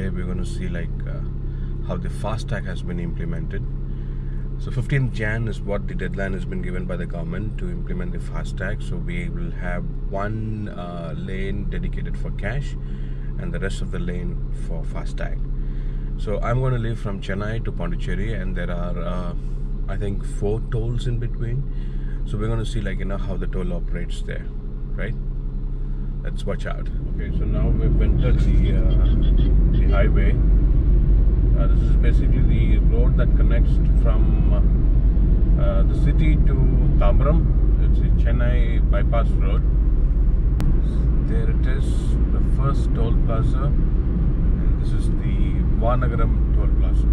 today we're going to see how the FASTag has been implemented. So 15th Jan is what the deadline has been given by the government to implement the FASTag. So we will have one lane dedicated for cash and the rest of the lane for FASTag. So I'm going to leave from Chennai to Pondicherry, and there are I think 4 tolls in between. So we're going to see how the toll operates there, right? Let's watch out. Okay, so now we've entered the highway. This is basically the road that connects from the city to Tambaram. It's a Chennai bypass road. There it is, the first toll plaza, and this is the Vanagaram toll plaza.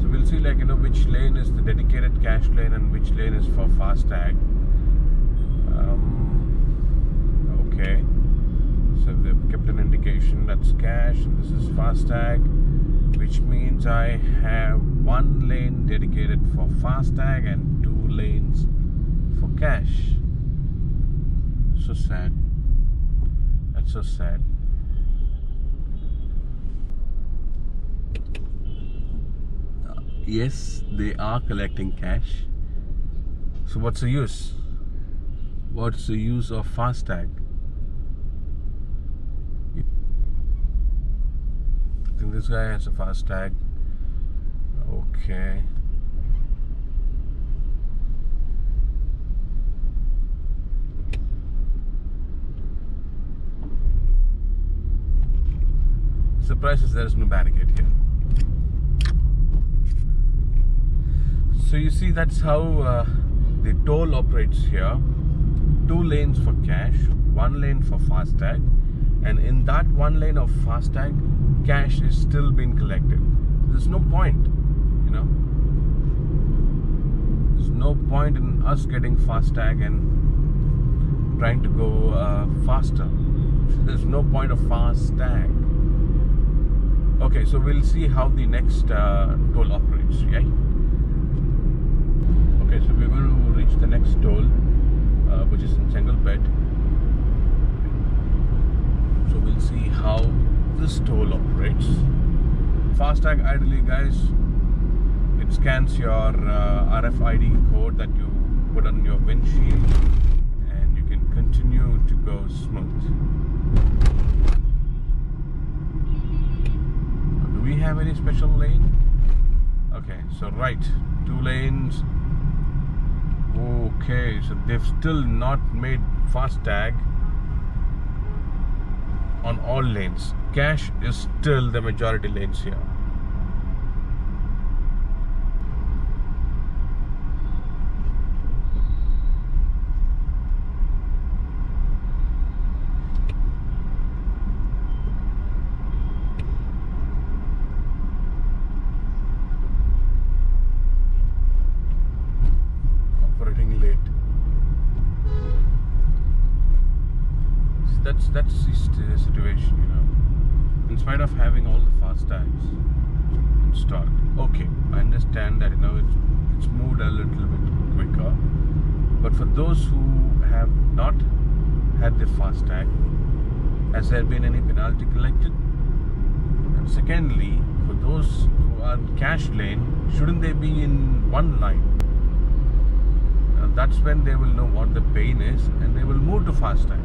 So we'll see which lane is the dedicated cash lane and which lane is for FASTag. Okay, so they've kept an indication that's cash and this is FASTag, which means I have one lane dedicated for FASTag and 2 lanes for cash. So sad. That's so sad. Yes, they are collecting cash. So what's the use? What's the use of FASTag? I think this guy has a FASTag. Okay. Surprise is there is no barricade here. So you see, that's how the toll operates here. 2 lanes for cash, 1 lane for FASTag, and in that 1 lane of FASTag, cash is still being collected. There's no point, There's no point in us getting FASTag and trying to go faster. There's no point of FASTag. Okay, so we'll see how the next toll operates, right? Okay, so we're going to reach the next toll, which is in Chengalpet. So we'll see how this toll operates. FASTag, ideally, guys, it scans your RFID code that you put on your windshield, and you can continue to go smooth. Do we have any special lane? Okay, so right, 2 lanes. Okay, so they've still not made FASTag on all lanes. Cash is still the majority lanes here. Operating late. That's the situation, In spite of having all the FASTags installed. Okay, I understand that it's moved a little bit quicker, but for those who have not had the FASTag, has there been any penalty collected? And secondly, for those who are in cash lane, shouldn't they be in one line? That's when they will know what the pain is, and they will move to FASTag.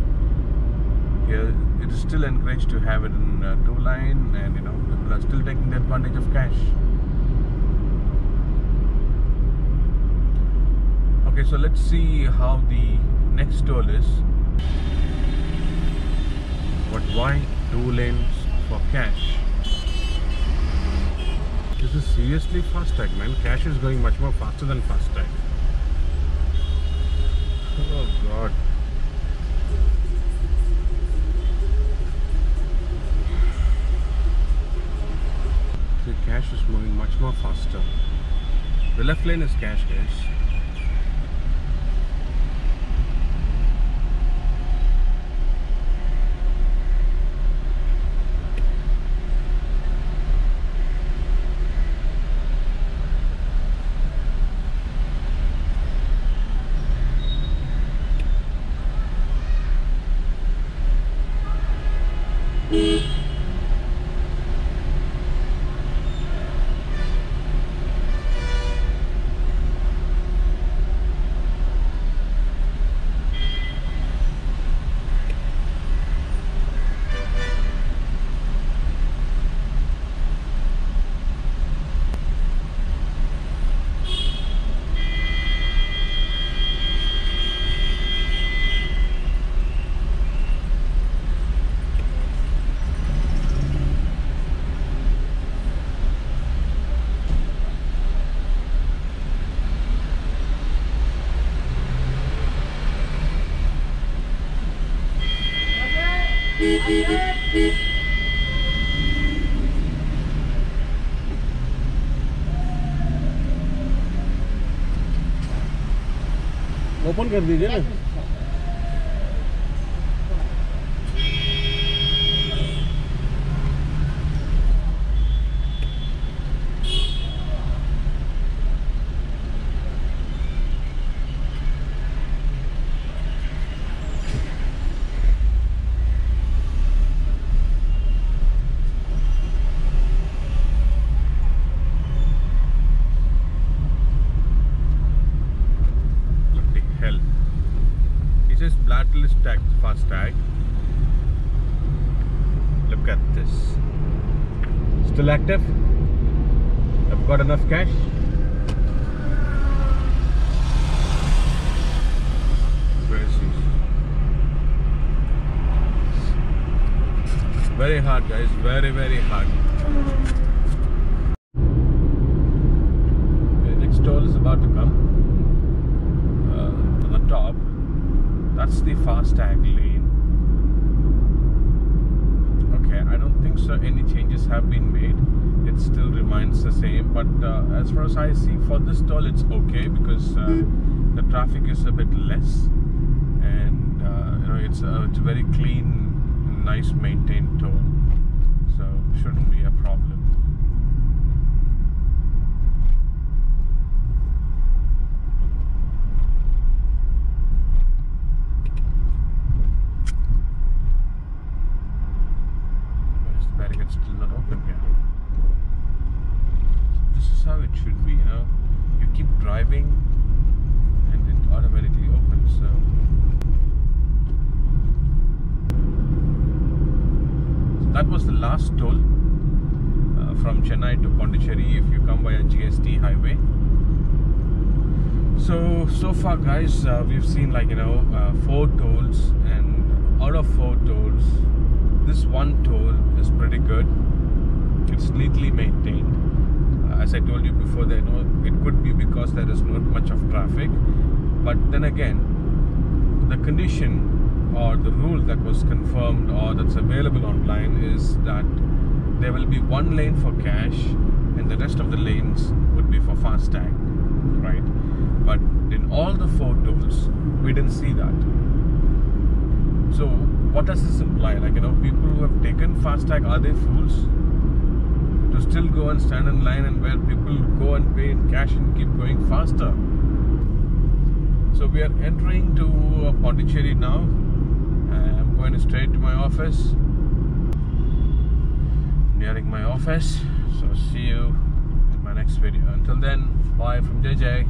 Here it is still encouraged to have it in 2 line, and people are still taking the advantage of cash. Okay, so let's see how the next toll is. But why 2 lanes for cash? This is seriously FASTag, man. Cash is going much more faster than FASTag. Oh God. The cash is moving much more faster. The left lane is cash, guys. Open कर दीजिए ना. Blacklist tag, fast tag. Look at this. Still active. I've got enough cash. Where is he? Very hard, guys. Very, very hard. The next toll is about to come. On the top. That's the FASTag lane. Okay, I don't think so any changes have been made. It still remains the same, but as far as I see, for this toll it's okay because the traffic is a bit less, and it's a very clean, nice maintained toll, so shouldn't be a problem. It's still not open here. This is how it should be, you keep driving and it automatically opens. So that was the last toll from Chennai to Pondicherry if you come via GST highway. So far, guys, we've seen 4 tolls, and out of 4 tolls, this one toll is pretty good. It's neatly maintained. As I told you before, it could be because there is not much of traffic. But then again, the condition or the rule that was confirmed or that's available online is that there will be one lane for cash and the rest of the lanes would be for FASTag, right? But in all the 4 tolls, we didn't see that. So what does this imply? People who have taken FASTag, are they fools to still go and stand in line and where people go and pay in cash and keep going faster? So we are entering to Pondicherry now. I'm going straight to my office. Nearing my office. So see you in my next video. Until then, bye from JJ.